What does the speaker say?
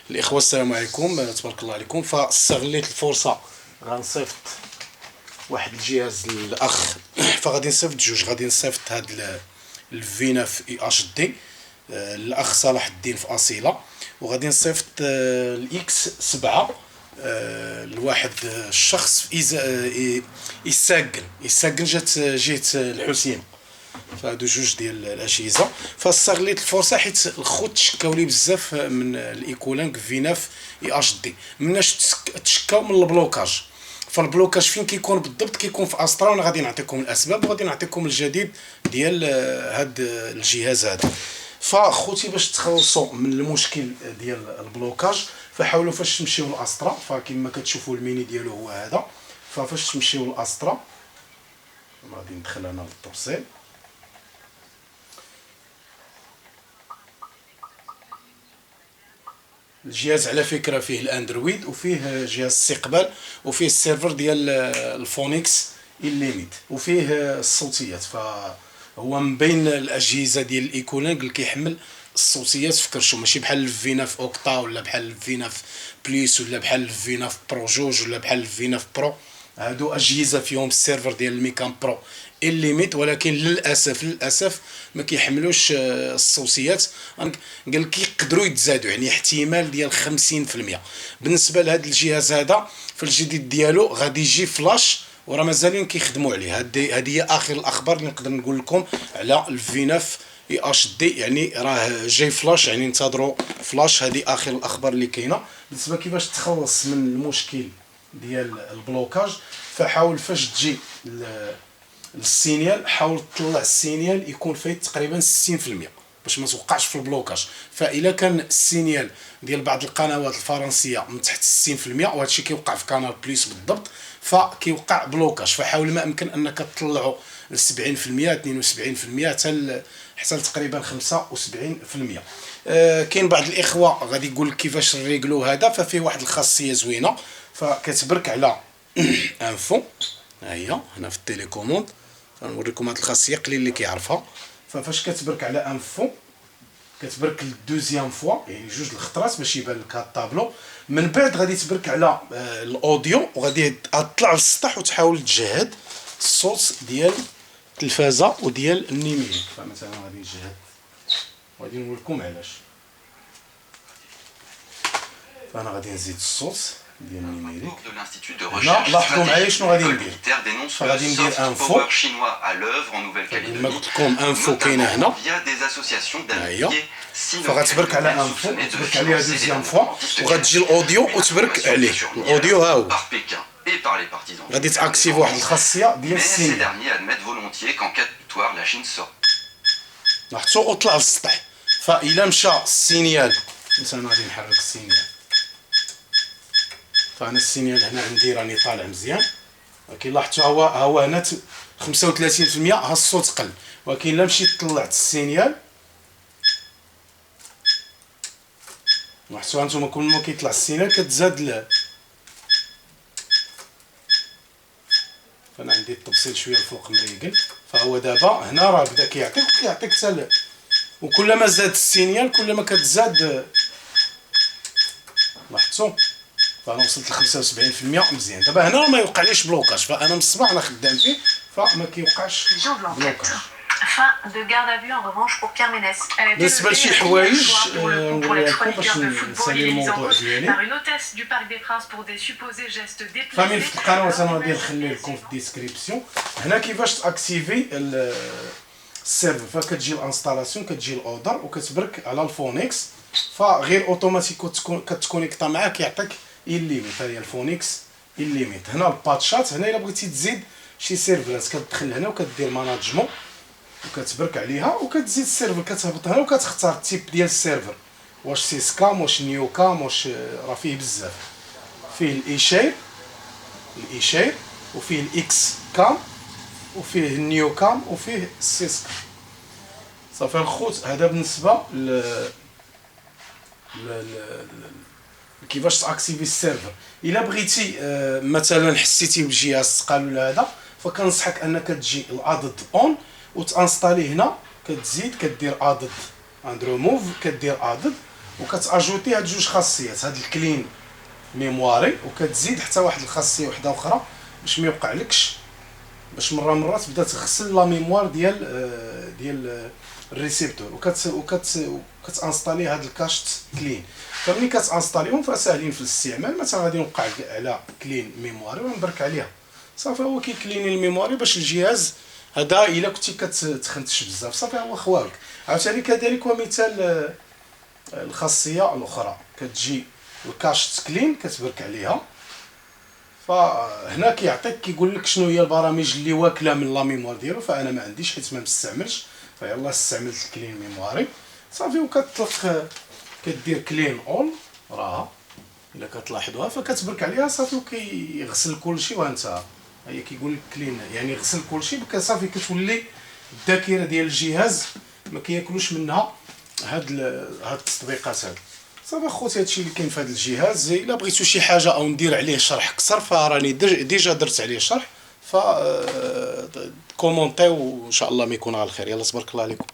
الاخوه السلام عليكم، تبارك الله عليكم. فاستغليت الفرصه غنصيفط واحد الجهاز للاخ فغادي نصيفط جوج. غادي نصيفط هاد الفينا في اي اش دي الاخ صلاح الدين في اصيله، وغادي نصيفط الاكس 7 لواحد الشخص في يساكن جهه الحسين. فهادو جوج ديال الاجهزه. فاستغليت الفرصه حيت الخوت تشكاو لي بزاف من الايكولانك فيناف اي اش دي. مناش تشكاو من البلوكاج. فالبلوكاج فين كيكون بالضبط؟ كيكون في اسطرا، وانا غادي نعطيكم الاسباب وغادي نعطيكم الجديد ديال هاد الجهاز هذا. فخوتي باش تخلصوا من المشكل ديال البلوكاج فحاولوا فاش تمشيو للاسطرا، فكما كتشوفوا الميني ديالو هو هذا. ففاش تمشيو للاسطرا غادي ندخل انا للتفصيل. الجهاز على فكره فيه الاندرويد وفيه جهاز استقبال وفيه السيرفر ديال الفونيكس الليميت وفيه الصوتيات. فهو من بين الاجهزه ديال الايكولانك اللي كيحمل الصوتيات في كرشو، ماشي بحال الفينا في اوكتا ولا بحال الفينا في بليس ولا بحال الفينا في برو جوج ولا بحال الفينا في برو. هادو اجهزه فيهم السيرفر ديال الميكان برو الليميت، ولكن للاسف ما كيحملوش الصوتيات. قال لك يقدروا يتزادوا، يعني احتمال ديال 50%. بالنسبه لهذا الجهاز هذا فالجديد ديالو غادي يجي فلاش، وراه مازالين كيخدموا عليه. هذه هي اخر الاخبار اللي نقدر نقول لكم على الفيناف اي اش دي، يعني راه جاي فلاش، يعني انتظروا فلاش. هذه اخر الاخبار اللي كاينه. بالنسبه كيفاش تخلص من المشكل ديال البلوكاج، فحاول فاش تجي السينيال حاول تطلع السينيال يكون فيه تقريبا 60% باش ما توقعش في البلوكاج. فاذا كان السينيال ديال بعض القنوات الفرنسيه من تحت 60%، وهذا الشيء كيوقع في قناه بليس بالضبط، فكيوقع بلوكاج. فحاول ما امكن انك تطلعوا ل 70% 72% حتى تقريبا 75%. كاين بعض الاخوه غادي يقول لك كيفاش نريغلو هذا. ففيه واحد الخاصيه زوينه، فكتبرك على انفو. ها هي هنا في التيليكوموند، غنوريكم هاد الخاصيه قليل اللي كيعرفها. ففاش كتبرك على انفو كتبرك للدوزيام فوا، يعني جوج الخطرات باش يبان لك هاد الطابلو. من بعد غادي تبرك على الاوديو، وغادي تطلع للسطح وتحاول تجهد الصوت ديال التلفازه وديال النيميريك. فمثلا غادي نجهد وغادي نقول لكم علاش. فانا غادي نزيد الصوت ديال النيميريك. هنا لاحظوا معايا شنو غادي ندير. غادي ندير انفو كما قلت لكم. انفو كاينه هنا، ها هي. فغتبرك على انفو وتبرك عليها دوزيام فوا، وغتجي الاوديو وتبرك عليه. الاوديو ها هو. غادي تاكتيف واحد الخاصيه ديال السينيال. لاحظتوا وطلع للسطح. فإلا مشى السينيال، مثلا غادي نحرك السينيال، فانا السينيال هنا عندي راني طالع مزيان. ولكن لاحظتوا هو هنا 35% ها الصوت قل. ولكن الا مشيت طلعت السينيال، لاحظتوا هانتوما كل ما كيطلع السينيال كتزاد فانا عندي التبصيل شويه الفوق مريقل. فهو دابا هنا راه بدا كيعطيك حتى وكلما زاد السينيال كلما كتزاد. لاحظتوا فانا وصلت ل 75% مزيان. دابا هنا ما يوقعليش بلوكاج، فانا من الصباح انا خدام فيه فما كيوقعش بلوكاج. بالنسبه لشي حوايج نوريكم باش نسالي الموضوع ديالي. فمن في القنوات انا غادي نخلي لكم في الديسكريبسيون هنا كيفاش تاكتيفي السيرفر. فكتجي الانستالاسيون، كتجي الاودر وكتبرك على الفونيكس، فغير اوتوماتيك كتكونيكتا معاه كيعطيك الليميت. ها هي الفونيكس الليميت. هنا الباتشات. هنا الا بغيتي تزيد شي سيرفرات كتدخل هنا وكدير ماناجمون وكتبرك عليها وكتزيد السيرفر. كتهبط هنا وكتختار التيب ديال السيرفر، واش سيسكام واش نيوكام واش راه فيه بزاف. فيه الايشير وفيه الاكس كام وفيه النيوكام وفيه السيسكام. صافي الخوت، هذا بالنسبه كيفاش تاكتيفي السيرفر. الا بغيتي مثلا حسيتي بالجهاز ثقال ولا هذا، فكنصحك انك تجي الادد اون وتانستالي هنا. كتزيد كدير ادد اند ريموف، كدير ادد وكتاجوتي هاد جوج خاصيات، هاد الكلين ميمواري، وكتزيد حتى واحد الخاصيه وحده اخرى باش ما يوقعلكش، باش مره تبدا تغسل لا ميموار ديال الريسيبتور، وكتانستالي هاد الكاشت كلين. فملي كتانستاليهم فساهلين في الاستعمال. مثلا غادي نوقع على كلين ميمواري ونبرك عليها صافي، هو كيكليني الميمواري باش الجهاز هذا الا كنتي كتخنتش بزاف صافي هو خوالك. عاوتاني كذلك ومثال الخاصيه الاخرى كتجي الكاشت كلين كتبرك عليها، فهنا كيقول لك شنو هي البرامج اللي واكله من لا ميموار ديالو، فانا ما عنديش حيت ما مستعملش، فيلا استعملت الكلين ميمواري صافي. وكتطلق كدير كلين اول راها الا كتلاحظوها، فكتبرك عليها صافي وكيغسل كلشي وانت هي كيقول لك كلين يعني غسل كلشي صافي. كتولي الذاكره ديال الجهاز ما كياكلوش منها هاد التطبيقات هاد صافي. خوتي هادشي اللي كاين في هاد الجهاز. الا بغيتو شي حاجه او ندير عليه شرح اكثر فراني ديجا درت عليه شرح، ف كومونطيو وان شاء الله ما يكون على الخير. يلا تبارك الله عليكم.